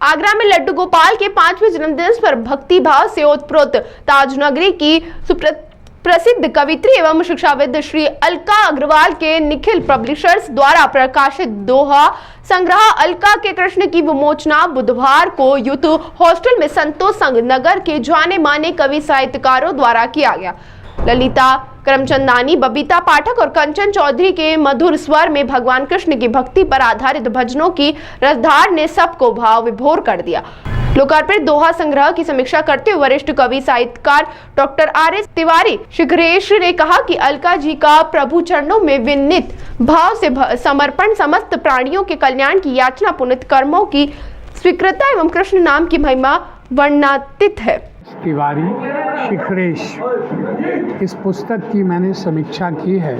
आगरा में लड्डू गोपाल के 5वें जन्मदिन पर भक्ति भाव से ओतप्रोत ताजनगरी की प्रसिद्ध कवित्री एवं शिक्षाविद श्री अलका अग्रवाल के निखिल पब्लिशर्स द्वारा प्रकाशित दोहा संग्रह अलका के कृष्ण की विमोचना बुधवार को यूथ हॉस्टल में संतोष संघ नगर के जाने माने कवि साहित्यकारों द्वारा किया गया। ललिता करमचंदानी, बबीता पाठक और कंचन चौधरी के मधुर स्वर में भगवान कृष्ण की भक्ति पर आधारित भजनों की रसधार ने सबको भाव विभोर कर दिया। लोकार्पित दोहा संग्रह की समीक्षा करते हुए वरिष्ठ कवि साहित्यकार डॉक्टर आर.एस. तिवारी शिखरेश ने कहा कि अलका जी का प्रभु चरणों में विनीत भाव से समर्पण समस्त प्राणियों के कल्याण की याचना पुनित कर्मों की स्वीकृतता एवं कृष्ण नाम की महिमा वर्णनातीत है। तिवारी शिखरेश, इस पुस्तक की मैंने समीक्षा की है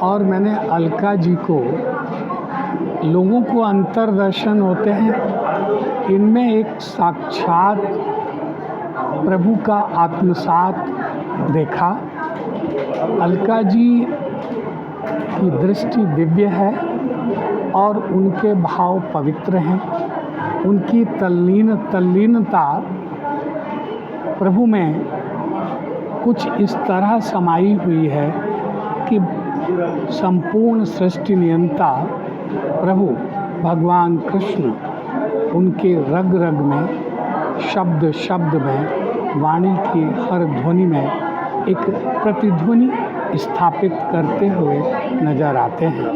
और मैंने अलका जी को, लोगों को अंतर्दर्शन होते हैं, इनमें एक साक्षात प्रभु का आत्मसात देखा। अलका जी की दृष्टि दिव्य है और उनके भाव पवित्र हैं। उनकी तल्लीनता प्रभु में कुछ इस तरह समाई हुई है कि संपूर्ण सृष्टि नियंता प्रभु भगवान कृष्ण उनके रग रग में, शब्द शब्द में, वाणी की हर ध्वनि में एक प्रतिध्वनि स्थापित करते हुए नजर आते हैं।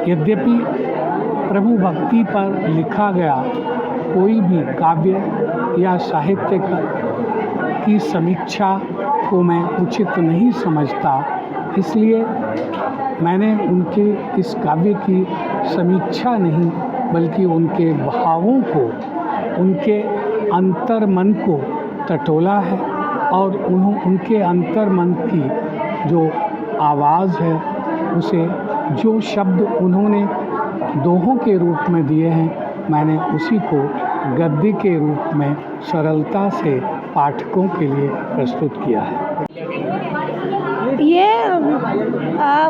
यद्यपि प्रभु भक्ति पर लिखा गया कोई भी काव्य या साहित्य की समीक्षा को मैं उचित नहीं समझता, इसलिए मैंने उनके इस काव्य की समीक्षा नहीं बल्कि उनके भावों को, उनके अंतर्मन को टटोला है और उनके अंतर्मन की जो आवाज़ है, उसे जो शब्द उन्होंने दोहों के रूप में दिए हैं, मैंने उसी को गद्य के रूप में सरलता से पाठकों के लिए प्रस्तुत किया है।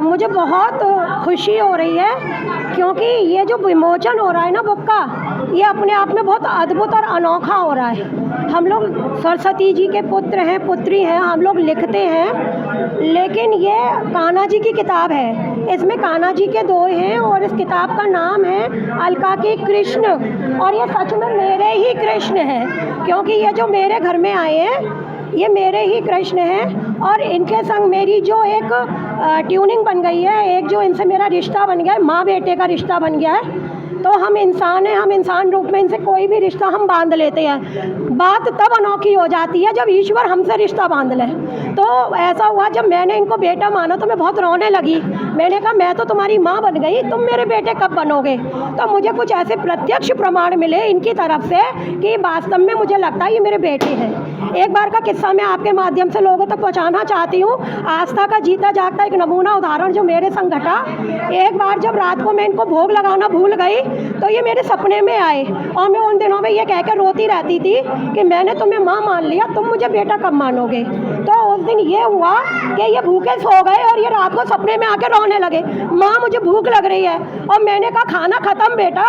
मुझे बहुत खुशी हो रही है क्योंकि ये जो विमोचन हो रहा है ना बुक का, ये अपने आप में बहुत अद्भुत और अनोखा हो रहा है। हम लोग सरस्वती जी के पुत्र हैं, पुत्री हैं, हम लोग लिखते हैं, लेकिन ये कान्हा जी की किताब है। इसमें कान्हा जी के दोहे हैं और इस किताब का नाम है अलका के कृष्ण, और ये सच में मेरे ही कृष्ण हैं क्योंकि ये जो मेरे घर में आए हैं ये मेरे ही कृष्ण हैं और इनके संग मेरी जो एक ट्यूनिंग बन गई है, एक जो इनसे मेरा रिश्ता बन गया है, माँ बेटे का रिश्ता बन गया है। तो हम इंसान हैं, हम इंसान रूप में इनसे कोई भी रिश्ता हम बांध लेते हैं। बात तब अनोखी हो जाती है जब ईश्वर हमसे रिश्ता बांध ले। तो ऐसा हुआ, जब मैंने इनको बेटा माना तो मैं बहुत रोने लगी। मैंने कहा मैं तो तुम्हारी माँ बन गई, तुम मेरे बेटे कब बनोगे? तो मुझे कुछ ऐसे प्रत्यक्ष प्रमाण मिले इनकी तरफ से कि वास्तव में मुझे लगता है ये मेरे बेटे हैं। एक बार का किस्सा मैं आपके माध्यम से लोगों तक पहुँचाना चाहती हूँ। आस्था का जीता जागता एक नमूना उदाहरण जो मेरे संग घटा। एक बार जब रात को मैं इनको भोग लगाना भूल गई तो ये मेरे सपने में आए और मैं उन दिनों में ये कह के रोती रहती थी कि मैंने तुम्हें माँ मान लिया, तुम मुझे बेटा कब मानोगे? तो उस दिन ये हुआ कि ये भूखे सो गए और ये रात को सपने में आके रोने लगे, माँ मुझे भूख लग रही है। और मैंने कहा खाना खत्म बेटा,